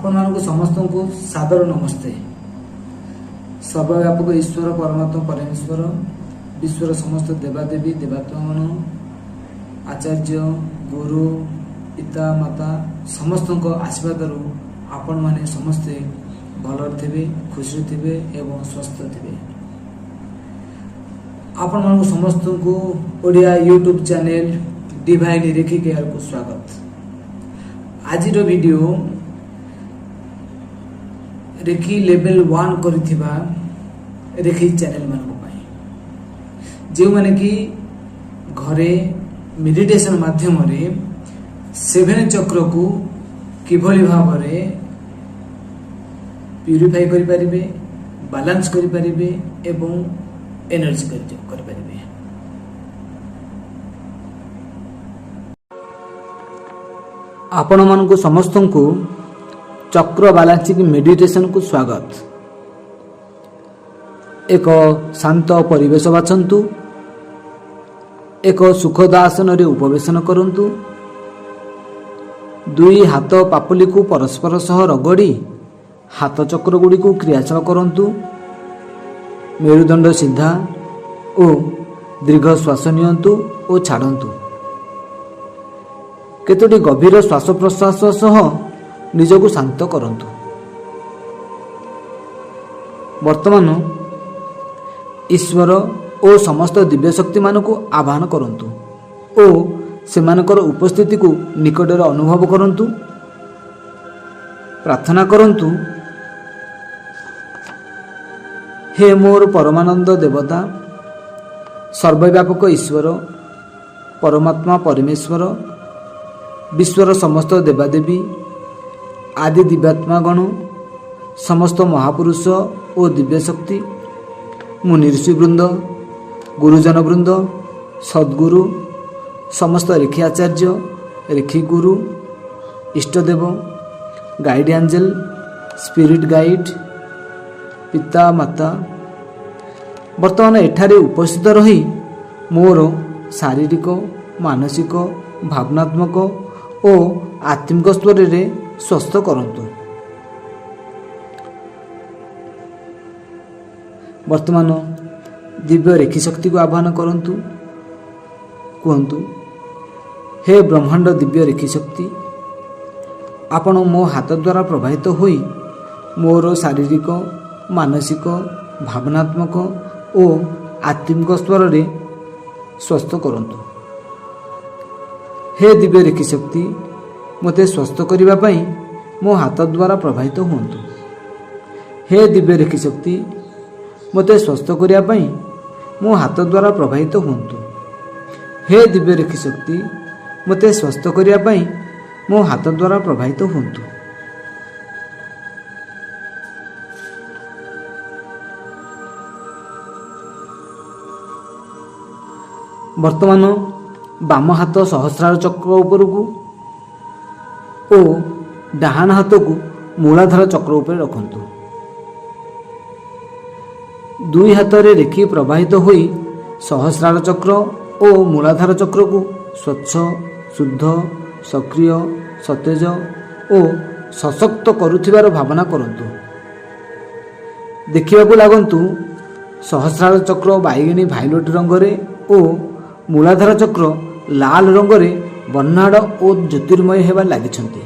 आपण मानक समस्त को सादर नमस्ते। सर्वव्यापक ईश्वर परमात्मा परमेश्वर विश्वर समस्त देवादेवी देवात्मा मन आचार्य गुरु पिता माता समस्त आशीर्वाद आपण माने समस्ते भल थे खुशी थे एवं स्वस्थ थे। आपण मानक समस्त को ओडिया यूट्यूब चैनल डिवाइन रेखी केयर को स्वागत। आज वीडियो रेखी लेवल 1 करिथिबा रेखी चैनल मानक जो माने कि घरे मेडिटेशन माध्यम रे 7 चक्र को किभली भाव रे प्यूरिफाई करि परिबे, बैलेंस करि परिबे एवं एनर्जी करि परिबे। आपण मानक समस्त को चक्र बैलेंसिंग मेडिटेशन को स्वागत। एक शांत परिवेश बाछंतु, एक सुखद आसन रे उपवेशन करंतु, दुई हाथ पापुली को परस्पर सह रगड़ी हाथ चक्र गुड़ी को क्रियाशील करंतु, मेरुदंड सीधा और दीर्घ श्वास नियंतु और छाड़ंतु। केतोटी गभीर श्वास प्रश्वास सह निजको शांत करंतु। वर्तमान ईश्वर और समस्त दिव्य शक्ति मानकु आह्वान करंतु और सेमानकर उपस्थिति को निकटर अनुभव करंतु। प्रार्थना करंतु, हे मोर परमानंद देवता, सर्वव्यापक ईश्वर परमात्मा परमेश्वर विश्वर समस्त देवादेवी आदि दिव्यात्मा गण समस्त महापुरुष और दिव्य शक्ति मुनि ऋषि वृंद गुरुजन वृंद सद्गुरु समस्त रेखी आचार्य रेखी गुरु इष्टदेव गाइड एंजल स्पिरिट गाइड पिता माता वर्तमान एठारे उपस्थित रही मोर शारीरिक मानसिक भावनात्मक और आत्मिक स्तर रे स्वस्थ करंतु। वर्तमान दिव्य रेखी शक्ति को आह्वान करंतु। कहंतु, हे ब्रह्मांड दिव्य रेखी शक्ति, आपण मो हाथ द्वारा प्रभावित होई मोर शारीरिक मानसिक भावनात्मक और आत्मिक स्तर रे स्वस्थ करंतु। हे दिव्य रेखी शक्ति, मते स्वस्थ करिबा पई मो हाथ द्वारा प्रभावित हुंतु। हे दिव्य रेखी शक्ति, मते स्वस्थ करिया पई मो हाथ द्वारा प्रभावित हुंतु। हे दिव्य रेखी शक्ति, मते स्वस्थ करिया पई मो हाथ द्वारा प्रभावित हुंतु। वर्तमान बाम हाथ सहस्रार चक्र ऊपर को और डाहाण हाथ को मूलाधार चक्र ऊपर रखंतु। दुई हाथ रे रेखी प्रवाहित होई सहस्रार चक्र और मूलाधार चक्र को स्वच्छ शुद्ध सक्रिय सतेज और सशक्त करुथिबार भावना करंतु। देखिबाकू लागंतु सहस्रार चक्र बाइगणी भायोलेट रंग रे और मूलाधार चक्र लाल रंग रे वर्णाढ़ और ज्योतिर्मय हेबार लागिछंती।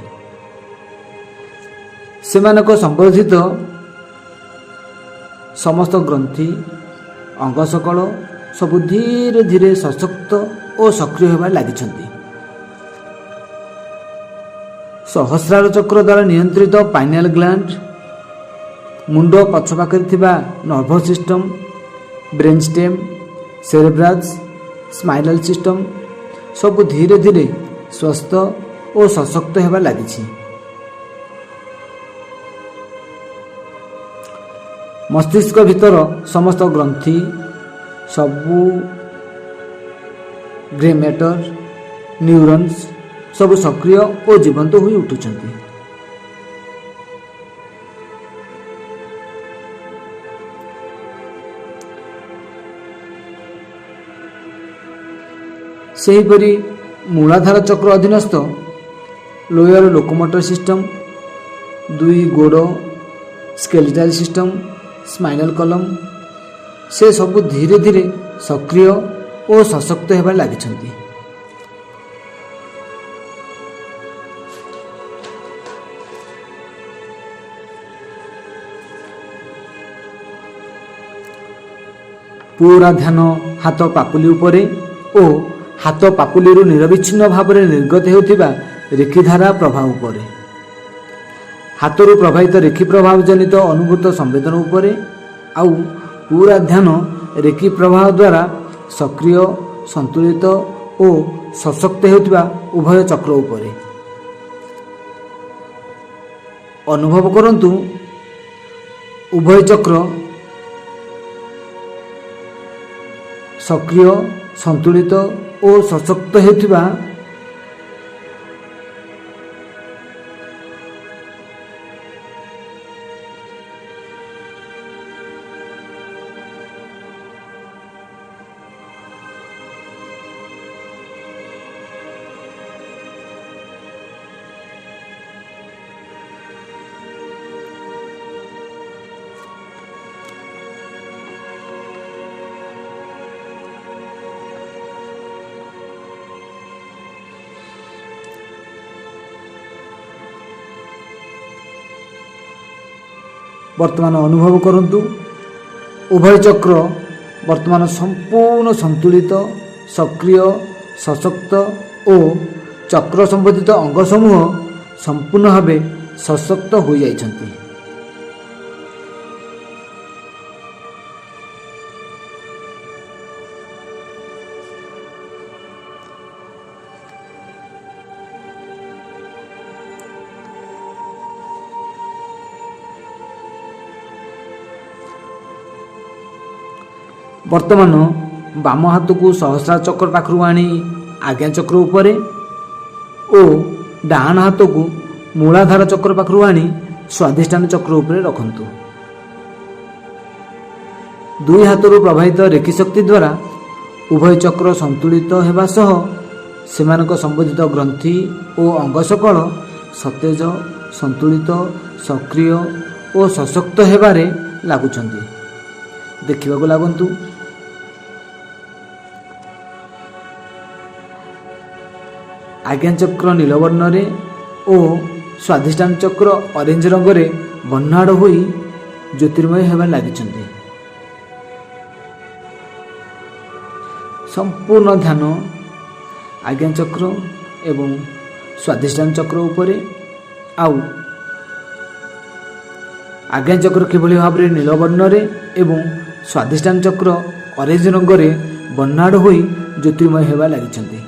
सेमानक संबोधित समस्त ग्रंथि अंग सकल सबु धीरे धीरे सशक्त और सक्रिय हेबार लागिछंती। सहस्रार चक्र द्वारा नियंत्रित पाइनियल ग्लैंड मुंड पछपाखरे थिबा nervous system brain stem cerebrum spinal system सब धीरे धीरे स्वस्थ और सशक्त हेबार लागिछि। मस्तिष्क भीतर समस्त ग्रंथि सबू ग्रे मैटर न्यूरॉन्स सब सक्रिय और जीवंत होई उठुछंती। सेहीपरि मूलाधार चक्र अधीनस्थ लोयर लोकोमोटर सिस्टम ଦୁଇ ଗୋଡ଼, ସ୍କେଲିଟାଲ ସିଷ୍ଟମ, ସ୍ପାଇନାଲ କଲମ ସେ ସବୁ ଧୀରେ ଧୀରେ ସକ୍ରିୟ ଓ ସଶକ୍ତ ହେବାରେ ଲାଗିଛନ୍ତି। ପୁରା ଧ୍ୟାନ ହାତ ପାପୁଲି ଉପରେ ଓ ହାତ ପାପୁଲିରୁ ନିରବିଚ୍ଛିନ୍ନ ଭାବରେ ନିର୍ଗତ ହେଉଥିବା ରେଖିଧାରା ପ୍ରବାହ ଉପରେ, ହାତରୁ ପ୍ରବାହିତ ରେଖି ପ୍ରଭାବ ଜନିତ ଅନୁଭୂତ ସମ୍ବେଦନ ଉପରେ, ଆଉ ପୁରା ଧ୍ୟାନ ରେଖି ପ୍ରବାହ ଦ୍ୱାରା ସକ୍ରିୟ, ସନ୍ତୁଳିତ ଓ ସଶକ୍ତ ହେଉଥିବା ଉଭୟ ଚକ୍ର ଉପରେ। ଅନୁଭବ କରନ୍ତୁ ଉଭୟ ଚକ୍ର ସକ୍ରିୟ, ସନ୍ତୁଳିତ ଓ ସଶକ୍ତ ହେଉଥିବା ବର୍ତ୍ତମାନ ଅନୁଭବ କରନ୍ତୁ ଉଭୟ ଚକ୍ର ବର୍ତ୍ତମାନ ସମ୍ପୂର୍ଣ୍ଣ ସନ୍ତୁଳିତ, ସକ୍ରିୟ, ସଶକ୍ତ ଓ ଚକ୍ର ସମ୍ବନ୍ଧିତ ଅଙ୍ଗ ସମୂହ ସମ୍ପୂର୍ଣ୍ଣ ଭାବେ ସଶକ୍ତ ହୋଇଯାଇଛନ୍ତି। ବର୍ତ୍ତମାନ ବାମ ହାତକୁ ସହସ୍ରାର ଚକ୍ର ପାଖରୁ ଆଣି ଆଜ୍ଞା ଚକ୍ର ଉପରେ ଓ ଡାହାଣ ହାତକୁ ମୂଳାଧାର ଚକ୍ର ପାଖରୁ ଆଣି ସ୍ୱାଧିଷ୍ଠାନ ଚକ୍ର ଉପରେ ରଖନ୍ତୁ। ଦୁଇ ହାତରୁ ପ୍ରବାହିତ ରେଖି ଶକ୍ତି ଦ୍ୱାରା ଉଭୟ ଚକ୍ର ସନ୍ତୁଳିତ ହେବା ସହ ସେମାନଙ୍କ ସମ୍ବନ୍ଧିତ ଗ୍ରନ୍ଥି ଓ ଅଙ୍ଗ ସକଳ ସତେଜ, ସନ୍ତୁଳିତ, ସକ୍ରିୟ ଓ ସଶକ୍ତ ହେବାରେ ଲାଗୁଛନ୍ତି। ଦେଖିବାକୁ ଲାଗନ୍ତୁ ଆଜ୍ଞା ଚକ୍ର ନୀଳବର୍ଣ୍ଣରେ ଓ ସ୍ୱାଧିଷ୍ଠାନ ଚକ୍ର ଅରେଞ୍ଜ ରଙ୍ଗରେ ବର୍ଣ୍ଣାଢ଼ ହୋଇ ଜ୍ୟୋତିର୍ମୟ ହେବାରେ ଲାଗିଛନ୍ତି। ସମ୍ପୂର୍ଣ୍ଣ ଧ୍ୟାନ ଆଜ୍ଞା ଚକ୍ର ଏବଂ ସ୍ୱାଧିଷ୍ଠାନ ଚକ୍ର ଉପରେ, ଆଉ ଆଜ୍ଞା ଚକ୍ର କିଭଳି ଭାବରେ ନୀଳବର୍ଣ୍ଣରେ ଏବଂ ସ୍ୱାଧିଷ୍ଠାନ ଚକ୍ର ଅରେଞ୍ଜ ରଙ୍ଗରେ ବର୍ଣ୍ଣାଢ଼ ହୋଇ ଜ୍ୟୋତିର୍ମୟ ହେବା ଲାଗିଛନ୍ତି।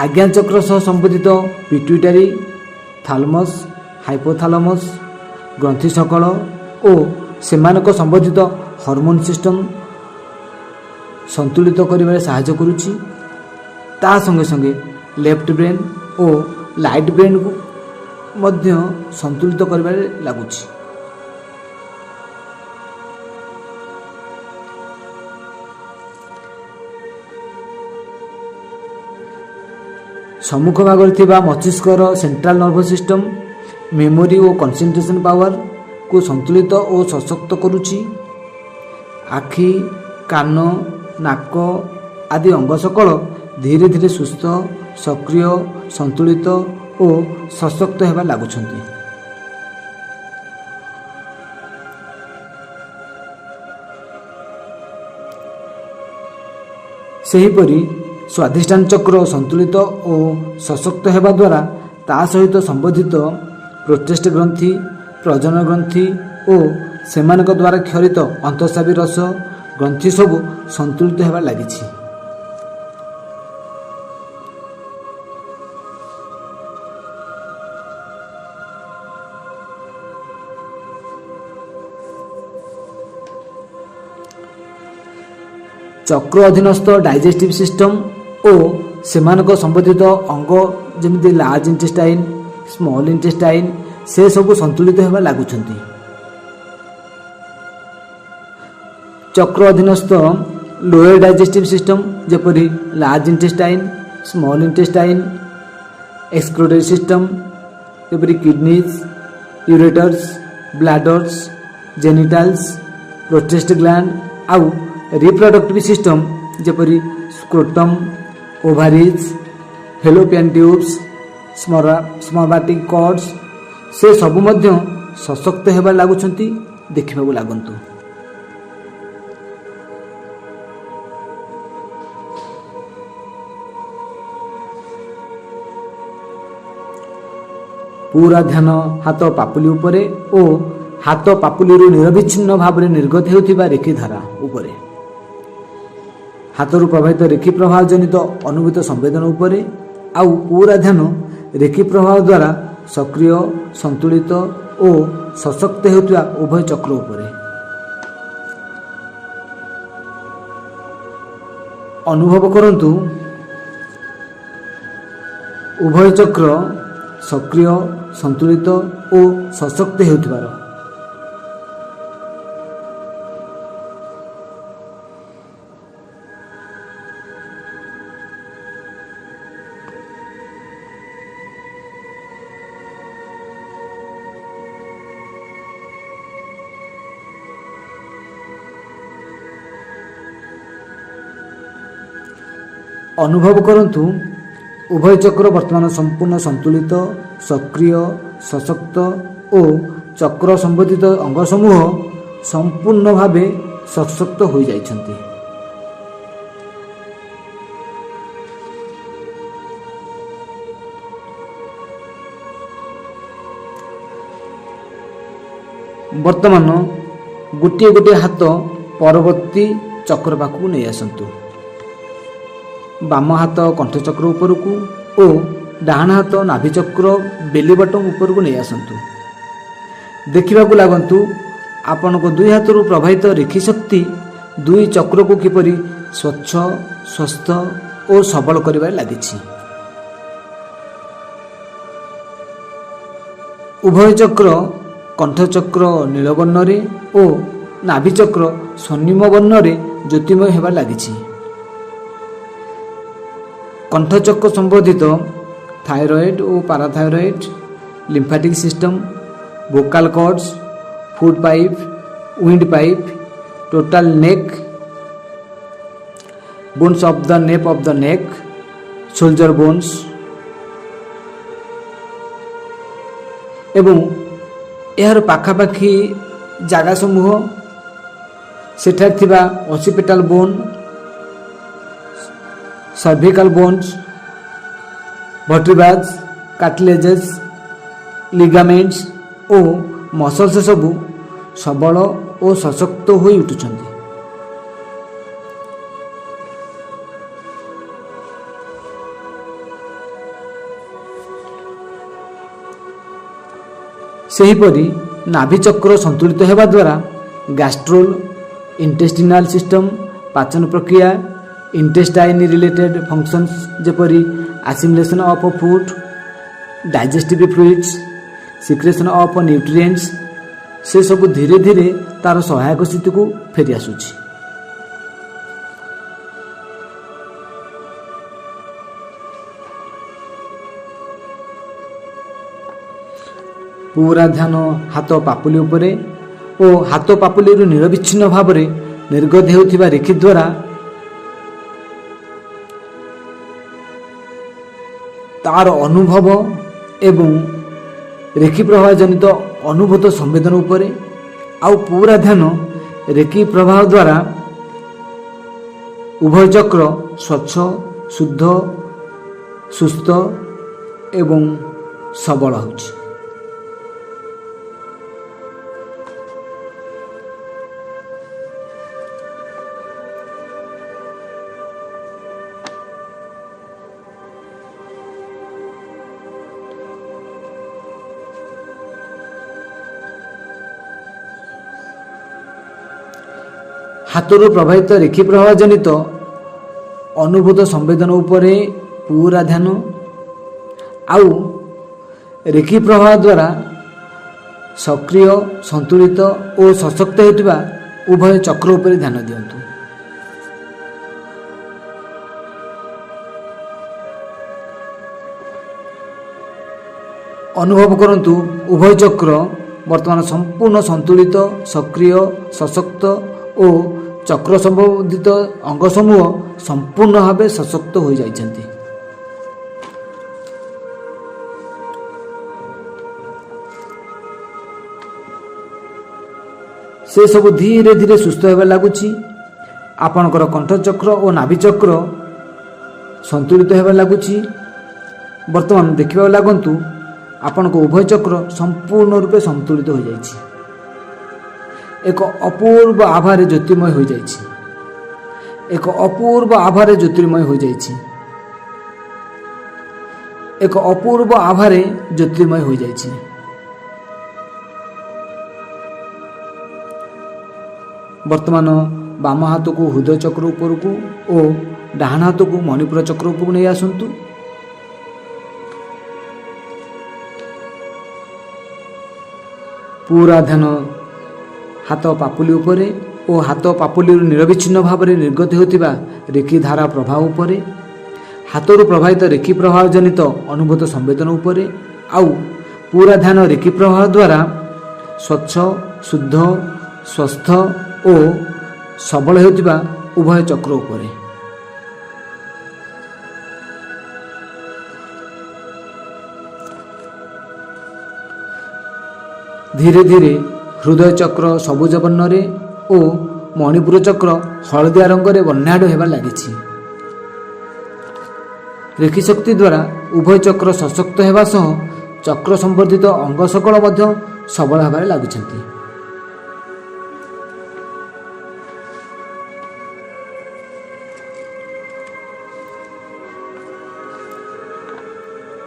ଆଜ୍ଞା ଚକ୍ର ସହ ସମ୍ବନ୍ଧିତ ପିଟ୍ୟୁଟାରୀ, ଥାଲମସ୍, ହାଇପୋଥାଲମସ୍ ଗ୍ରନ୍ଥି ସକଳ ଓ ସେମାନଙ୍କ ସମ୍ବନ୍ଧିତ ହରମୋନ୍ ସିଷ୍ଟମ ସନ୍ତୁଳିତ କରିବାରେ ସାହାଯ୍ୟ କରୁଛି। ତା ସଙ୍ଗେ ସଙ୍ଗେ ଲେଫ୍ଟ ବ୍ରେନ୍ ଓ ଲାଇଟ୍ ବ୍ରେନ୍କୁ ମଧ୍ୟ ସନ୍ତୁଳିତ କରିବାରେ ଲାଗୁଛି। ସମ୍ମୁଖ ଭାଗରେ ଥିବା ମସ୍ତିଷ୍କର ସେଣ୍ଟ୍ରାଲ ନର୍ଭସ୍ ସିଷ୍ଟମ ମେମୋରି ଓ କନସେନ୍ଟ୍ରେସନ୍ ପାୱାରକୁ ସନ୍ତୁଳିତ ଓ ସଶକ୍ତ କରୁଛି। ଆଖି, କାନ, ନାକ ଆଦି ଅଙ୍ଗ ସକଳ ଧୀରେ ଧୀରେ ସୁସ୍ଥ, ସକ୍ରିୟ, ସନ୍ତୁଳିତ ଓ ସଶକ୍ତ ହେବା ଲାଗୁଛନ୍ତି। ସେହିପରି ସ୍ୱାଧିଷ୍ଠାନ ଚକ୍ର ସନ୍ତୁଳିତ ଓ ସଶକ୍ତ ହେବା ଦ୍ୱାରା ତା ସହିତ ସମ୍ବନ୍ଧିତ ପ୍ରୋଷ୍ଟେଟ୍ ଗ୍ରନ୍ଥି, ପ୍ରଜନନ ଗ୍ରନ୍ଥି ଓ ସେମାନଙ୍କ ଦ୍ୱାରା କ୍ଷରିତ ଅନ୍ତଃସ୍ରାବୀ ରସ ଗ୍ରନ୍ଥି ସବୁ ସନ୍ତୁଳିତ ହେବା ଲାଗିଛି। ଚକ୍ର ଅଧୀନସ୍ଥ ଡାଇଜେଷ୍ଟିଭ୍ ସିଷ୍ଟମ ଓ ସେମାନଙ୍କ ସମ୍ବନ୍ଧିତ ଅଙ୍ଗ ଯେମିତି ଲାର୍ଜ ଇଣ୍ଟେଷ୍ଟାଇନ୍, ସ୍ମଲ୍ ଇଣ୍ଟେଷ୍ଟାଇନ୍ ସେ ସବୁ ସନ୍ତୁଳିତ ହେବା ଲାଗୁଛନ୍ତି। ଚକ୍ର ଅଧୀନସ୍ଥ ଲୋୟର ଡାଇଜେଷ୍ଟିଭ୍ ସିଷ୍ଟମ ଯେପରି large intestine, small intestine, excretory system ଯେପରି kidneys, ureters, bladders, genitals, prostate gland ଆଉ ରିପ୍ରଡକ୍ଟିଭ୍ ସିଷ୍ଟମ୍ ଯେପରି ସ୍କ୍ରୋଟମ୍, ଓଭାରିଜ୍, ଫେଲୋପିଆନ୍ ଟ୍ୟୁବ୍ସ, ସ୍ପର୍ମାଟିକ୍ କର୍ଡସ୍ ସେ ସବୁ ମଧ୍ୟ ସଶକ୍ତ ହେବାରେ ଲାଗୁଛନ୍ତି। ଦେଖିବାକୁ ଲାଗନ୍ତୁ। ପୁରା ଧ୍ୟାନ ହାତ ପାପୁଲି ଉପରେ ଓ ହାତ ପାପୁଲିରୁ ନିରବିଚ୍ଛିନ୍ନ ଭାବରେ ନିର୍ଗତ ହେଉଥିବା ରେଖି ଧାରା ଉପରେ, ହାତରୁ ପ୍ରବାହିତ ରେଖି ପ୍ରବାହ ଜନିତ ଅନୁଭୂତ ସମ୍ବେଦନ ଉପରେ, ଆଉ ପୁରା ଧ୍ୟାନ ରେଖି ପ୍ରବାହ ଦ୍ୱାରା ସକ୍ରିୟ, ସନ୍ତୁଳିତ ଓ ସଶକ୍ତ ହେଉଥିବା ଉଭୟ ଚକ୍ର ଉପରେ। ଅନୁଭବ କରନ୍ତୁ ଉଭୟ ଚକ୍ର ସକ୍ରିୟ, ସନ୍ତୁଳିତ ଓ ସଶକ୍ତ ହେଉଥିବାର। ଅନୁଭବ କରନ୍ତୁ ଉଭୟ ଚକ୍ର ବର୍ତ୍ତମାନ ସମ୍ପୂର୍ଣ୍ଣ ସନ୍ତୁଳିତ, ସକ୍ରିୟ, ସଶକ୍ତ ଓ ଚକ୍ର ସମ୍ବନ୍ଧିତ ଅଙ୍ଗ ସମୂହ ସମ୍ପୂର୍ଣ୍ଣ ଭାବେ ସଶକ୍ତ ହୋଇଯାଇଛନ୍ତି। ବର୍ତ୍ତମାନ ଗୋଟିଏ ଗୋଟିଏ ହାତ ପରବର୍ତ୍ତୀ ଚକ୍ର ପାଖକୁ ନେଇ ଆସନ୍ତୁ। ବାମ ହାତ କଣ୍ଠଚକ୍ର ଉପରକୁ ଓ ଡାହାଣ ହାତ ନାଭିଚକ୍ର ବେଲି ବଟମ ଉପରକୁ ନେଇ ଆସନ୍ତୁ। ଦେଖିବାକୁ ଲାଗନ୍ତୁ ଆପଣଙ୍କ ଦୁଇ ହାତରୁ ପ୍ରବାହିତ ରେଖି ଶକ୍ତି ଦୁଇ ଚକ୍ରକୁ କିପରି ସ୍ୱଚ୍ଛ, ସ୍ୱସ୍ଥ ଓ ସବଳ କରିବାରେ ଲାଗିଛି। ଉଭୟ ଚକ୍ର କଣ୍ଠଚକ୍ର ନୀଳବର୍ଣ୍ଣରେ ଓ ନାଭିଚକ୍ର ସ୍ୱର୍ଣ୍ଣିମ ବର୍ଣ୍ଣରେ ଜ୍ୟୋତିମୟ ହେବାରେ ଲାଗିଛି। କଣ୍ଠଚକ୍ର ସମ୍ବନ୍ଧିତ ଥାଇରଏଡ୍ ଓ parathyroid, lymphatic system, vocal cords, food pipe, wind pipe, total neck, bones of the nape of the neck, shoulder bones ଏବଂ ଏହାର ପାଖାପାଖି ଜାଗା ସମୂହ, ସେଠାରେ ଥିବା occipital bone, cervical bones, vertebrae, cartilages, ligaments ଓ ମସଲ୍ସ ସବୁ ସବଳ ଓ ସଶକ୍ତ ହୋଇ ଉଠୁଛନ୍ତି। ସେହିପରି ନାଭିଚକ୍ର ସନ୍ତୁଳିତ ହେବା ଦ୍ୱାରା ଗ୍ୟାଷ୍ଟ୍ରୋଲ୍, ଇଣ୍ଟେଷ୍ଟିନାଲ ସିଷ୍ଟମ୍, ପାଚନ ପ୍ରକ୍ରିୟା, ଇଣ୍ଟେଷ୍ଟାଇନ୍ ରିଲେଟେଡ୍ ଫଙ୍କସନ୍ସ ଯେପରି assimilation of food, digestive fluids, secretion of nutrients ସେସବୁ ଧୀରେ ଧୀରେ ତା'ର ସହାୟକ ସ୍ଥିତିକୁ ଫେରି ଆସୁଛି। ପୁରା ଧ୍ୟାନ ହାତ ପାପୁଲି ଉପରେ ଓ ହାତ ପାପୁଲିରୁ ନିରବିଚ୍ଛିନ୍ନ ଭାବରେ ନିର୍ଗତ ହେଉଥିବା ରେଖି ଦ୍ୱାରା ତାର ଅନୁଭବ ଏବଂ ରେଖି ପ୍ରବାହ ଜନିତ ଅନୁଭୂତ ସମ୍ବେଦନ ଉପରେ, ଆଉ ପୁରା ଧ୍ୟାନ ରେଖି ପ୍ରବାହ ଦ୍ୱାରା ଉଭୟ ଚକ୍ର ସ୍ୱଚ୍ଛ, ଶୁଦ୍ଧ, ସୁସ୍ଥ ଏବଂ ସବଳ ହେଉଛି। ହାତରୁ ପ୍ରବାହିତ ରେଖି ପ୍ରବାହ ଜନିତ ଅନୁଭୂତ ସମ୍ବେଦନ ଉପରେ ପୁରା ଧ୍ୟାନ, ଆଉ ରେଖି ପ୍ରବାହ ଦ୍ୱାରା ସକ୍ରିୟ, ସନ୍ତୁଳିତ ଓ ସଶକ୍ତ ହେଉଥିବା ଉଭୟ ଚକ୍ର ଉପରେ ଧ୍ୟାନ ଦିଅନ୍ତୁ। ଅନୁଭବ କରନ୍ତୁ ଉଭୟ ଚକ୍ର ବର୍ତ୍ତମାନ ସମ୍ପୂର୍ଣ୍ଣ ସନ୍ତୁଳିତ, ସକ୍ରିୟ, ସଶକ୍ତ ଓ ଚକ୍ର ସମ୍ବନ୍ଧିତ ଅଙ୍ଗ ସମୂହ ସମ୍ପୂର୍ଣ୍ଣ ଭାବେ ସଶକ୍ତ ହୋଇଯାଇଛନ୍ତି। ସେସବୁ ଧୀରେ ଧୀରେ ସୁସ୍ଥ ହେବାରେ ଲାଗୁଛି। ଆପଣଙ୍କର କଣ୍ଠଚକ୍ର ଓ ନାଭିଚକ୍ର ସନ୍ତୁଳିତ ହେବାରେ ଲାଗୁଛି। ବର୍ତ୍ତମାନ ଦେଖିବାକୁ ଲାଗନ୍ତୁ ଆପଣଙ୍କ ଉଭୟ ଚକ୍ର ସମ୍ପୂର୍ଣ୍ଣ ରୂପେ ସନ୍ତୁଳିତ ହୋଇଯାଇଛି। ଏକ ଅପୂର୍ବ ଆଭାରେ ଜ୍ୟୋତିର୍ମୟ ହୋଇଯାଇଛି। ଏକ ଅପୂର୍ବ ଆଭାରେ ଜ୍ୟୋତିର୍ମୟ ହୋଇଯାଇଛି। ଏକ ଅପୂର୍ବ ଆଭାରେ ଜ୍ୟୋତିର୍ମୟ ହୋଇଯାଇଛି। ବର୍ତ୍ତମାନ ବାମ ହାତକୁ ହୃଦୟ ଚକ୍ର ଉପରକୁ ଓ ଡାହାଣ ହାତକୁ ମଣିପୁର ଚକ୍ର ଉପରକୁ ନେଇ ଆସନ୍ତୁ। ପୁରା ଧ୍ୟାନ ହାତ ପାପୁଲି ଉପରେ ଓ ହାତ ପାପୁଲିରୁ ନିରବିଚ୍ଛିନ୍ନ ଭାବରେ ନିର୍ଗତ ହେଉଥିବା ରେଖି ଧାରା ପ୍ରବାହ ଉପରେ, ହାତରୁ ପ୍ରବାହିତ ରେଖି ପ୍ରବାହ ଜନିତ ଅନୁଭୂତ ସମ୍ବେଦନ ଉପରେ, ଆଉ ପୁରା ଧ୍ୟାନ ରେଖି ପ୍ରବାହ ଦ୍ୱାରା ସ୍ୱଚ୍ଛ, ଶୁଦ୍ଧ, ସ୍ୱସ୍ଥ ଓ ସବଳ ହେଉଥିବା ଉଭୟ ଚକ୍ର ଉପରେ। ଧୀରେ ଧୀରେ ହୃଦୟ ଚକ୍ର ସବୁଜ ବର୍ଣ୍ଣରେ ଓ ମଣିପୁର ଚକ୍ର ହଳଦିଆ ରଙ୍ଗରେ ବର୍ଣ୍ଣାଢ୍ୟ ହେବାରେ ଲାଗିଛି। ରେଖି ଶକ୍ତି ଦ୍ୱାରା ଉଭୟ ଚକ୍ର ସଶକ୍ତ ହେବା ସହ ଚକ୍ର ସମ୍ବର୍ଦ୍ଧିତ ଅଙ୍ଗ ସକଳ ମଧ୍ୟ ସବଳ ହେବାରେ ଲାଗୁଛନ୍ତି।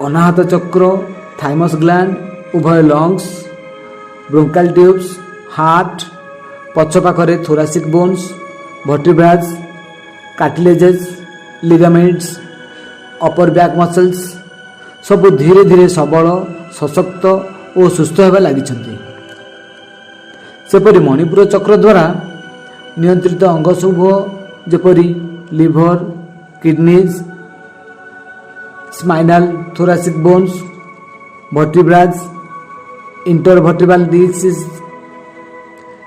ଅନାହତ ଚକ୍ର, ଥାଇମସ୍ ଗ୍ଲାଣ୍ଡ, ଉଭୟ ଲଙ୍ଗସ୍, ବ୍ରୋଙ୍କାଲ ଟ୍ୟୁବ୍ସ, ହାର୍ଟ, ପଛ ପାଖରେ ଥୋରାସିକ୍ ବୋନ୍ସ, ଭର୍ଟିବ୍ରାଜ୍, କାର୍ଟିଲେଜେସ୍, ଲିଗାମେଣ୍ଟସ୍, ଅପର ବ୍ୟାକ୍ ମସଲ୍ସ ସବୁ ଧୀରେ ଧୀରେ ସବଳ, ସଶକ୍ତ ଓ ସୁସ୍ଥ ହେବା ଲାଗିଛନ୍ତି। ସେପରି ମଣିପୁର ଚକ୍ର ଦ୍ୱାରା ନିୟନ୍ତ୍ରିତ ଅଙ୍ଗ ସମୂହ ଯେପରି liver, kidneys, spinal thoracic bones, vertebrae, intervertebral discs,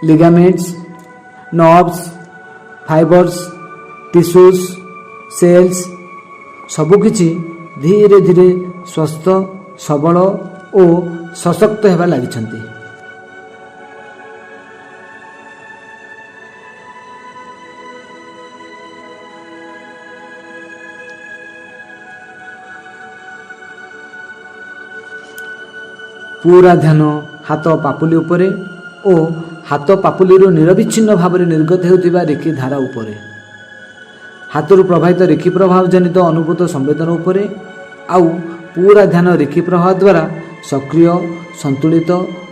ligaments, nerves, fibres, tissues, cells ସବୁକିଛି ଧୀରେ ଧୀରେ ସ୍ୱସ୍ଥ, ସବଳ ଓ ସଶକ୍ତ ହେବା ଲାଗିଛନ୍ତି। ପୁରା ଧ୍ୟାନ ହାତ ପାପୁଲି ଉପରେ ଓ ହାତ ପାପୁଲିରୁ ନିରବିଚ୍ଛିନ୍ନ ଭାବରେ ନିର୍ଗତ ହେଉଥିବା ରେଖି ଧାରା ଉପରେ, ହାତରୁ ପ୍ରବାହିତ ରେଖି ପ୍ରବାହ ଜନିତ ଅନୁଭୂତ ସମ୍ବେଦନ ଉପରେ, ଆଉ ପୁରା ଧ୍ୟାନ ରେଖି ପ୍ରବାହ ଦ୍ୱାରା ସକ୍ରିୟ, ସନ୍ତୁଳିତ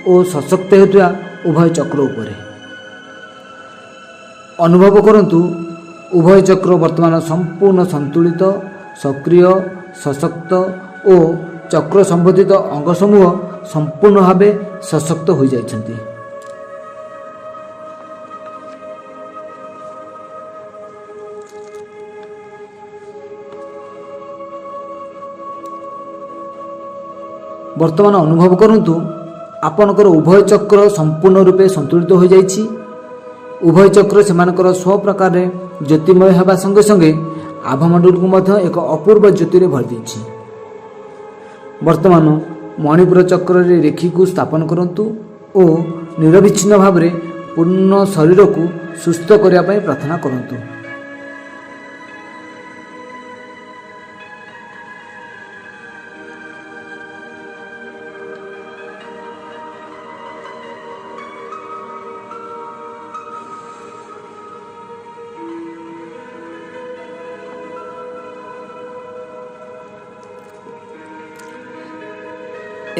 ଓ ସଶକ୍ତ ହେଉଥିବା ଉଭୟ ଚକ୍ର ଉପରେ। ଅନୁଭବ କରନ୍ତୁ ଉଭୟ ଚକ୍ର ବର୍ତ୍ତମାନ ସମ୍ପୂର୍ଣ୍ଣ ସନ୍ତୁଳିତ, ସକ୍ରିୟ, ସଶକ୍ତ ଓ ଚକ୍ର ସମ୍ବନ୍ଧିତ ଅଙ୍ଗ ସମୂହ ସମ୍ପୂର୍ଣ୍ଣ ଭାବେ ସଶକ୍ତ ହୋଇଯାଇଛନ୍ତି। ବର୍ତ୍ତମାନ ଅନୁଭବ କରନ୍ତୁ ଆପଣଙ୍କର ଉଭୟ ଚକ୍ର ସମ୍ପୂର୍ଣ୍ଣ ରୂପେ ସନ୍ତୁଳିତ ହୋଇଯାଇଛି। ଉଭୟ ଚକ୍ର ସେମାନଙ୍କର ସ୍ୱପ୍ରକାରରେ ଜ୍ୟୋତିର୍ମୟ ହେବା ସଙ୍ଗେ ସଙ୍ଗେ ଆଭମଣ୍ଡଳକୁ ମଧ୍ୟ ଏକ ଅପୂର୍ବ ଜ୍ୟୋତିରେ ଭରିଦେଇଛି। ବର୍ତ୍ତମାନ ମଣିପୁର ଚକ୍ରରେ ରେଖିକୁ ସ୍ଥାପନ କରନ୍ତୁ ଓ ନିରବିଚ୍ଛିନ୍ନ ଭାବରେ ପୂର୍ଣ୍ଣ ଶରୀରକୁ ସୁସ୍ଥ କରିବା ପାଇଁ ପ୍ରାର୍ଥନା କରନ୍ତୁ।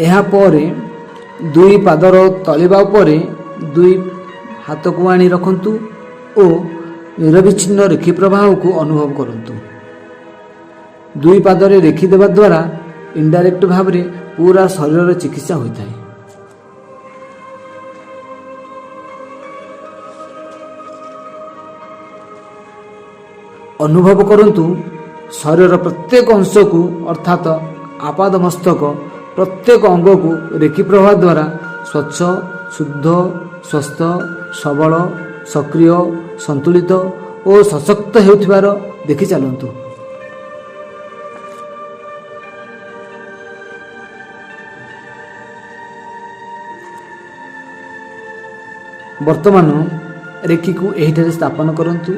ଏହାପରେ ଦୁଇ ପାଦର ତଳିବା ଉପରେ ଦୁଇ ହାତକୁ ଆଣି ରଖନ୍ତୁ ଓ ନିରବିଚ୍ଛିନ୍ନ ରେଖି ପ୍ରବାହକୁ ଅନୁଭବ କରନ୍ତୁ। ଦୁଇ ପାଦରେ ରେଖି ଦେବା ଦ୍ୱାରା ଇନଡାଇରେକ୍ଟ ଭାବରେ ପୁରା ଶରୀରର ଚିକିତ୍ସା ହୋଇଥାଏ। ଅନୁଭବ କରନ୍ତୁ ଶରୀରର ପ୍ରତ୍ୟେକ ଅଂଶକୁ ଅର୍ଥାତ୍ ଆପାଦ ମସ୍ତକ प्रत्येक अंग को रेखी प्रभाव द्वारा स्वच्छ, शुद्ध, स्वस्थ, सबल, सक्रिय, संतुलित और सशक्त हेउथिबार देखि चलंतु। वर्तमान रेखी को एहिठारे स्थापन करंतु।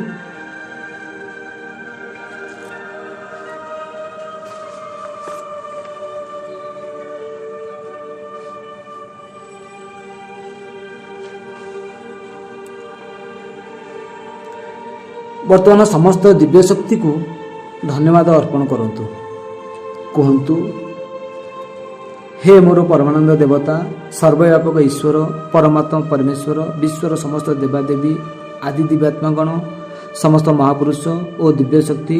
वर्तमान समस्त दिव्य शक्ति को धन्यवाद अर्पण करंतु। कहंतु, हे मोर परमानंद देवता, सर्वव्यापक ईश्वर, परमात्मा परमेश्वर, विश्वर समस्त देवादेवी, आदि दिव्यात्मागण, समस्त महापुरुष और दिव्य शक्ति,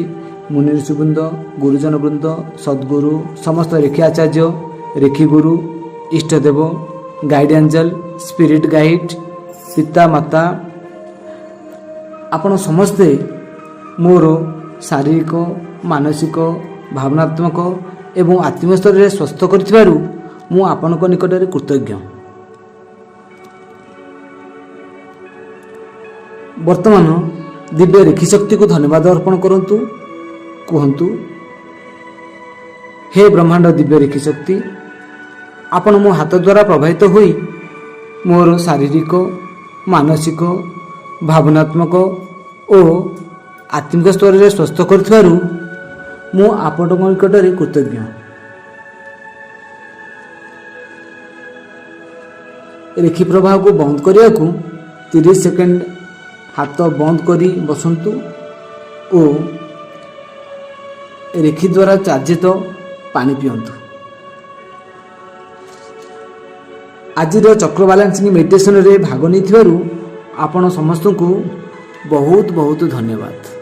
मुनि ऋषिवृंद, गुरुजन वृंद, सद्गुरु, समस्त रेखी आचार्य, रेखी गुरु, इष्टदेव, गाइड एंजल, स्पिरिट गाइड, पिता माता, आपण समस्ते मोर शारीरिक, मानसिक, भावनात्मक एवं आत्मीय स्तर में स्वस्थ करिथिबारु मु आपनक निकटरे कृतज्ञ। वर्तमान दिव्य रेखी शक्ति को धन्यवाद अर्पण करंतु। कहंतु, हे ब्रह्मांड दिव्य रेखी शक्ति, आपण मो हाथ द्वारा प्रभावित होई मोर शारीरिक, मानसिक, भावनात्मक और आत्मिक स्तर में स्वस्थ करिथिबारु मु आपनक निकटरे कृतज्ञ। रेखी प्रभाव को बंद करिया को 30 सेकेंड हाथ बंद करी बसंतु और रेखी द्वारा चार्जित पानी पियंतु। आज चक्र बैलेंसिंग मेडिटेशन रे भाग नहीं आपण समस्त को बहुत बहुत धन्यवाद।